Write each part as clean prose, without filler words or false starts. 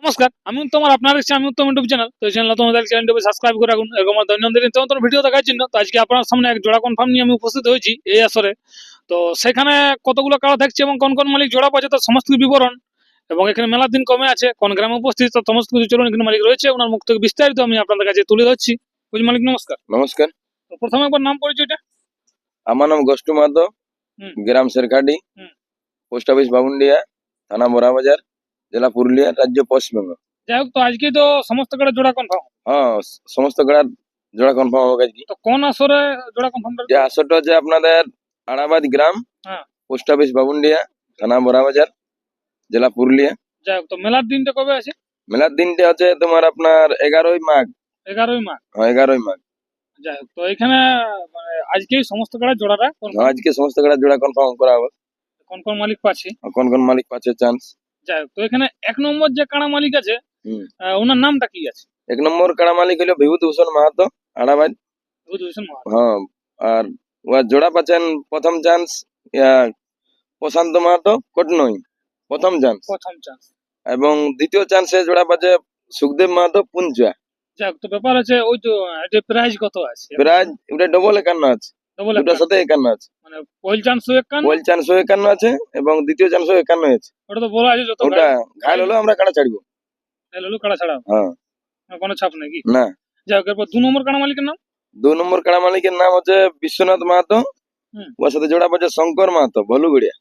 নমস্কার, আমি উত্তম আর আপনারা দেখছেন আমি উত্তম ইউটিউব চ্যানেল। তো এই চ্যানেল তোমাদের চ্যানেলটিকে সাবস্ক্রাইব করে রাখুন এরকম দৈনন্দিন নিত্য ভিডিও দেখার জন্য। তো আজকে আপনার সামনে এক জোড়া কনফার্ম নিয়ে আমি উপস্থিত হয়েছি এই আসরে। তো সেখানে কতগুলো কাড়া থাকছে এবং কোন কোন মালিক জোড়া পাচ্ছে তার সমস্ত বিবরণ, এবং এখানে মেলার দিন কমে আছে, কোন গ্রামে উপস্থিত তার সমস্ত কিছু চলুন এখানে মালিক রয়েছে ওনার মুখ থেকে বিস্তারিত আমি আপনাদের কাছে তুলে ধরছি। বুঝ মালিক নমস্কার। নমস্কার। তো প্রথমে একবার নাম পরিচয়টা। আমার নাম গোষ্ঠু মাহাতো, গ্রাম শেরখাটি, পোস্ট অফিস বামুন্ডিয়া, থানা মোরাবাজার, জেলা পুরুলিয়া, রাজ্য পশ্চিমবঙ্গ। যাই হোক, তো আজকে তো সমস্ত কাড়া জোড়া কনফার্ম। হ্যাঁ, সমস্ত গাড়ার জোড়া কনফার্ম হবে আজকে। তো কোন আসরে জোড়া কনফার্ম? যে আসরটা হচ্ছে আপনাদের আড়াবাদ গ্রাম, পোস্ট অফিস বামুন্ডিয়া, থানা মোরাবাজার, জেলা পুরুলিয়া। যাই হোক, তো মেলার দিনটা কবে আছে? মেলার দিনটা হচ্ছে তোমার আপনার 11ই মাঘ। 11ই মাঘ। হ্যাঁ, 11ই মাঘ। যাই হোক, তো এখানে মানে আজকেই সমস্ত কাড়া জোড়াটা আজকে সমস্ত গাড়ার জোড়া কনফার্ম করা হবে। কোন কোন মালিক পাচ্ছে? কোন কোন মালিক পাচ্ছে চান্স। যাই হোক, তো এখানে এক নম্বর যে কাড়া মালিক আছে ওনার নামটা কি আছে? এক নম্বর কাড়া মালিক হলো বিভূতিভূষণ মাহাতো, আড়াবাদ। বিভূতিভূষণ মাহাতো। হ্যাঁ, আর ওর জোড়া পাচ্ছেন প্রথম চান্স প্রশান্ত মাহাতো, কটনই প্রথম চান্স। এবং দ্বিতীয় চান্সে জোড়া পাচ্ছে সুখদেব মাহাতো, পুঞ্চা। যাই হোক, তো ব্যাপার আছে ওই তো এটা প্রাইস কত আছে? প্রাইজ ওটা ডবল 51 আছে, দুটার সাথে 51 আছে। মানে পয়েল চান্স 51, পয়েল চান্স 51 আছে এবং দ্বিতীয় চান্স 51 আছে। ওটা তো বলা আছে যত ওটা ঘায়ল হলো আমরা কাটা ছাড়বো। হলো কাড়া ছাড়া, হ্যাঁ, কোনো ছাপ নাকি? না। যাই হোক, এরপর 2 নম্বর কাড়া মালিকের নাম? 2 নম্বর কাড়া মালিকের নাম হচ্ছে বিশ্বনাথ মাহাতো, ওর সাথে জোড়া পাচ্ছে শঙ্কর মাহাতো, ভলুগুড়িয়া।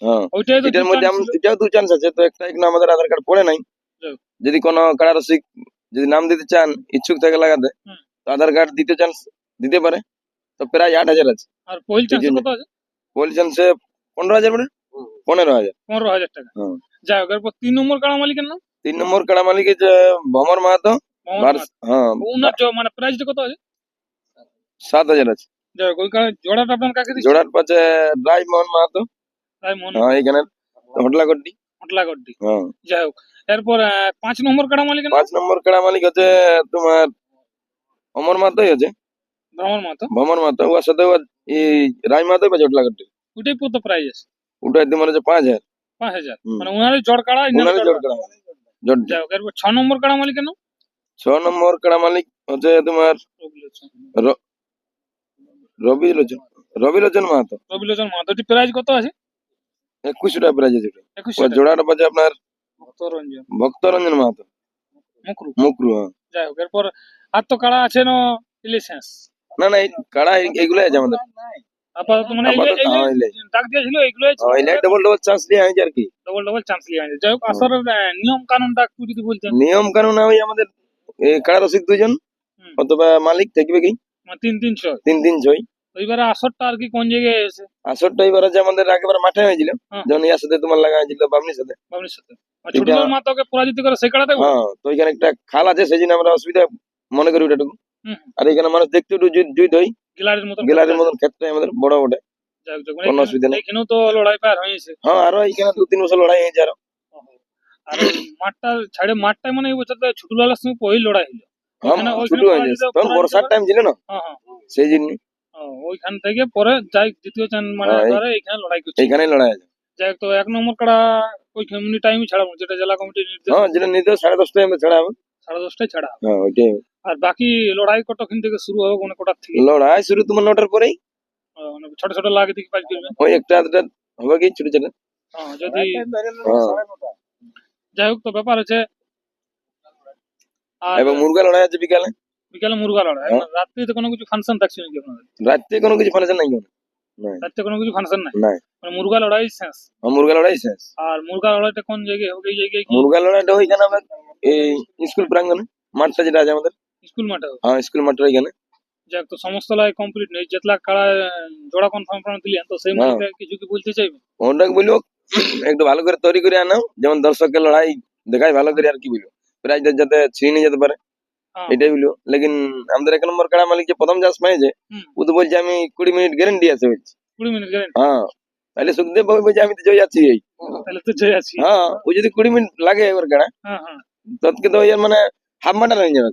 হ্যাঁ, ওইটাই তো এটার মধ্যে এটাও 2 চান্স আছে। তো একটা এক নাম আমাদের আধার কার্ড পড়ে নাই। যদি কোনো কাড়া রসিক যদি নাম দিতে চান, ইচ্ছুক থাকে লাগাতে, তো আধার কার্ড দ্বিতীয় চান্স দিতে পারে। তো প্রায় 8000 আছে। আর পয়েল চান্স কত আছে? পয়েল চান্সে 15000 পড়ে। 15000 টাকা। যাই হোক, এরপর 3 নম্বর কাড়া মালিকের নাম? 3 নম্বর কাড়া মালিক যে ভমর মাহাতো। হ্যাঁ, ওনার মানে প্রাইসটা কত আছে? 7000 আছে। যাই হোক, ওই জোড়াটা আপনার কাছে দিচ্ছেন? জোড়ার পাশে রায়মোহন মাহাতো। হ্যাঁ, এখানে হটলাগড্ডি। হ্যাঁ। যাই হোক, এরপর 5 নম্বর কাড়া মালিক? 5 নম্বর কাড়া মালিক হচ্ছে তোমার অমর মাহাতোই আছে। ভমর মাহাতো, ওর সাথে এই রায় মাহাতোই পাচ্ছে হটলাগড্ডি। ওটাই কত প্রাইস আছে? ওটা তোমার হচ্ছে 5000। মানে ওনারই জোড় কাড়া। জোড় কাড়া। যাই হোক, এরপর 6 নম্বর কাড়া মালিকের নাম? 6 নম্বর কাড়া মালিক হচ্ছে তোমার রবিলোচন মাহাতো। এটি প্রাইস কত আছে? 21 টাকা প্রাইস আছে। জোড়াটা পাচ্ছে আপনার ভক্তরঞ্জন মাহাতো, মুকরু। যাই হোক, এরপর আর তো কাড়া আছে না ইলিশেন্স? না, এই কাড়া এইগুলাই আছে আমাদের আপাতত। মানে ডাক দিয়েছিল এইগুলো ডবল চান্স দিয়ে আছে আর কি। ডবল চান্স লিয়ে আছে। যাই হোক, আসরের নিয়ম কানুনটা একটু যদি বলতেন। নিয়ম কানুন ওই আমাদের কাড়া রসিক 2 জন অথবা মালিক থাকবে কি 3-3-6। এইবারে আসরটা আর কি কোন জায়গায় এসে? আসরটা এবার আছে আমাদের আগেবার মাঠে হয়েছিল, যখন ইয়ার সাথে তোমার লাগা হয়েছিল বাবনির সাথে। ছোট মাতাকে পরাজিত করে সেই কাড়াতে। হ্যাঁ, তো এখানে একটা খাল আছে, সেই জন্য আমরা অসুবিধা মনে করি ওটাটুকু। আর এখানে মানুষ দেখতে একটু জুইত হয়, গ্যালারির মতন ক্ষেত্রে আমাদের বড় ওটা। কোনো অসুবিধা নেই। এখানেও তো লড়াই পার হয়েছে। হ্যাঁ, আরো এখানে 2-3 বছর লড়াই হয়েছে আরো। আর মাঠটা ছাড়ে মাঠটা মানে এই বছর ছোটবেলার সঙ্গে ওই লড়াই হলো। ছোট হয়েছে তখন বর্ষার টাইম ছিল না, সেই জন্য ওইখান থেকে পরে যাই দ্বিতীয় চান মানে এখানে লড়াই করছে। এখানেই লড়াই আছে। যাই হোক, তো 1 নম্বর কাড়া ওইখানে টাইমই ছাড়াবো, যেটা জেলা কমিটির নির্দেশ। হ্যাঁ, যেটা নির্দেশ 10:30টায় আমরা ছাড়া হবে। 10:30টায় ছাড়া হবে। হ্যাঁ, ওইটাই। আর বাকি লড়াই কতক্ষণ থেকে শুরু হবে? কোন কোটার থেকে লড়াই শুরু? তোমার 9টার পরেই। ছোট ছোট লাগে দিকে পাঁচ দিন ওই একটা হবে কি ছোট ছোট। যদি যাই হোক, তো ব্যাপার আছে। এবং মুরগা লড়াই আছে বিকালে। মুরগা লড়াই। রাত্রে তো কোনো কিছু ফাংশন থাকছে নাকি আপনাদের? রাত্রে কোনো কিছু ফাংশন নাই। রাত্রে কোনো কিছু ফাংশন নাই। মানে মুরগা লড়াই শেষ। মুরগা লড়াই শেষ। আর মুরগা লড়াইটা কোন জায়গায় হবে? এই জায়গায় মুরগা লড়াইটা ওইখানে হবে এই স্কুল প্রাঙ্গণে, মাঠটা যেটা আছে আমাদের স্কুল মাঠে। হ্যাঁ, স্কুল মাঠটা ওইখানে। যাক, তো সমস্ত লাই কমপ্লিট নেই, যেতলা কাড়া জোড়া কনফার্ম দিলেন, তো সেই মাঠে কিছু কি বলতে চাইবেন? ওটাকে বলবো একটু ভালো করে তৈরি করে আনাও, যেমন দর্শকের লড়াই দেখাই ভালো করে। আর কি বলবো, প্রাইজ যাতে ছিনিয়ে যেতে পারে, এটাই বলবো। লেকিন আমাদের 1 নম্বর কাড়া মালিক যে প্রথম চান্স পেয়েছে, ও তো বলছে আমি 20 মিনিট গ্যারেন্টি আছে বলছে। 20 মিনিট গ্যারেন্টি? হ্যাঁ, তাহলে সুখদেব বাবু বলছে আমি তো জয় আছি। তাহলে তো জয় আছি। হ্যাঁ, ও যদি 20 মিনিট লাগে এবার কাড়া, তৎকে তো মানে হাফ মাটার হয়ে যাবে।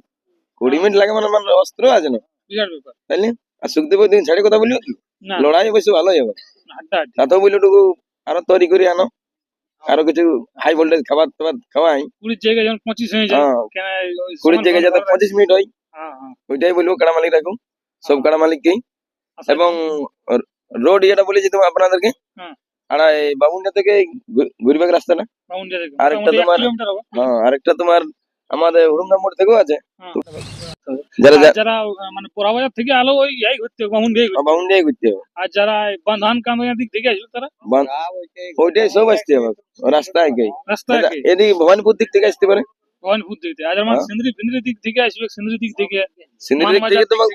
20 মিনিট লাগে মানে অস্ত্র আছে না, বিরাট ব্যাপার। তাইলে। আর সুখদেব দিন ছাড়ে কথা বলিও কি লড়াই অবশ্য ভালোই হবে। তাতেও বললো টুকু আরো তৈরি করে আনো। আরো কিছু হাই ভোল্টেজ খাবার টাবার খাওয়াই। 20 জায়গায় যেমন 25 হয়ে যায় হ্যাঁ, কেন 20 জায়গায় যাতে 25 মিনিট হয়, হ্যাঁ হ্যাঁ ওইটাই বলবো কাড়া মালিক রাখুন, সব কাড়া মালিককেই। আচ্ছা, এবং রোড যেটা বলেছি তোমার আপনাদেরকে, হ্যাঁ। আর এই বাবুন্ডা থেকে ঘুরবে রাস্তাটা, বাউন্ডারি থেকে আরেকটা মোটামুটি 1 তোমার, কিলোমিটার হবে। হ্যাঁ আরেকটা তোমার আমাদের হুড়ুমনা মোড় থেকেও আছে। হ্যাঁ। যারা আর যারা মানে পোড়াবাজার থেকে আলো ওই যাই ঘুরতে হবে, বাউন্ডারি ঘুরতে হবে। বাউন্ডারি ঘুরতে হবে, আর যারা বাঁধান কান্দার দিক থেকে আসবে তারা ওইটাই সব আসতে হবে রাস্তায় গিয়ে। রাস্তায় কি এদিকে ভবানীপুর দিক থেকে আসতে পারে, ভবানীপুর দিক থেকে, আর যারা হ্যাঁ। সিন্দ্রি দিক থেকে আসবে, সিন্দ্রি দিক থেকে, সিন্দির দিক মানবাজার থেকে তোমার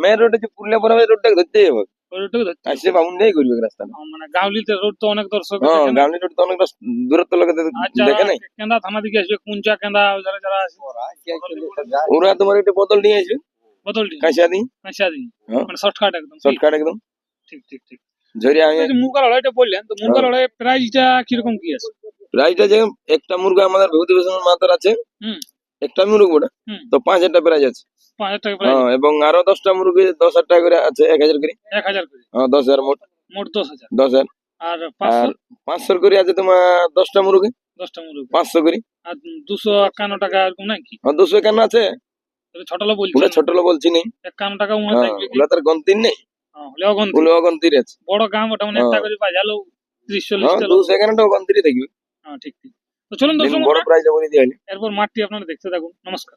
মেন রোডে যে পুরুলিয়া বরাবর রোডটাকে ধরতেই হবে, ওই রোডটাকে ধরতে হবে। আসলে বাউন্ডারি ঘুরবে রাস্তাটা। মানে গাউলিতে রোড তো অনেক দর্শক হ্যাঁ, দেখে না। গামলি রোড তো অনেক দূরত্ব লোকে আর যারা দেখে নাই, কেন্দা থানা দিকে আসবে, কুঞ্চা কেন্দা যারা যারা আসবে ওরা তোমার একটা বোতল নিয়ে আসবে, বদলটি কাঁচা দিই, কাঁচা দিন, হ্যাঁ। মানে শর্টকাট একদম। শর্টকাট একদম ঠিক ঠিক ঠিক। ঝরে আমি। এই যে মুরগা লড়াইটা বললেন, তো মুরগা হ্যাঁ। লড়াই প্রাইসটা কিরকম কি আছে? প্রাইসটা যে একটা মুরগা আমাদের বিভূতিভূষণ মাতার আছে, হুম একটা মুরগা হুম তো 5,000 টাকা প্রাইস আছে। 5,000 টাকা প্রাইস, হ্যাঁ, এবং আরো 10টা মুরগি 10,000 টাকা করে আছে, 1,000 করে। 1,000 করে, হ্যাঁ, 10,000 মোট, মোট 10,000। 10,000। আর আর 500 500 করে আছে তোমার 10টা মুরগি, 10টা মুরগি। 500 করে। আর 251 টাকা এরকম নাকি? হ্যাঁ, 200 কেন আছে, তাহলে ছোটলো ওগুলো বলছেন ছোট লোক বলছি নেই। 51 টাকা মনে হ্যাঁ, থাকবে কি? ওগুলো তার গন্তির নেই, হলেও গন্তি ওগুলো গন্তির আছে। বড় গাম ওটা মানে একটা করে বাজালো 30-40 হ্যাঁ, টা লোক। 200 এখানেটাও গন্তিরই থাকবে। হ্যাঁ ঠিক ঠিক। তো চলুন দিন দর্শক বড় বন্ধুরা, প্রাইজটা বলে দিয়ে এরপর মাঠটি আপনারা দেখতে থাকুন। নমস্কার।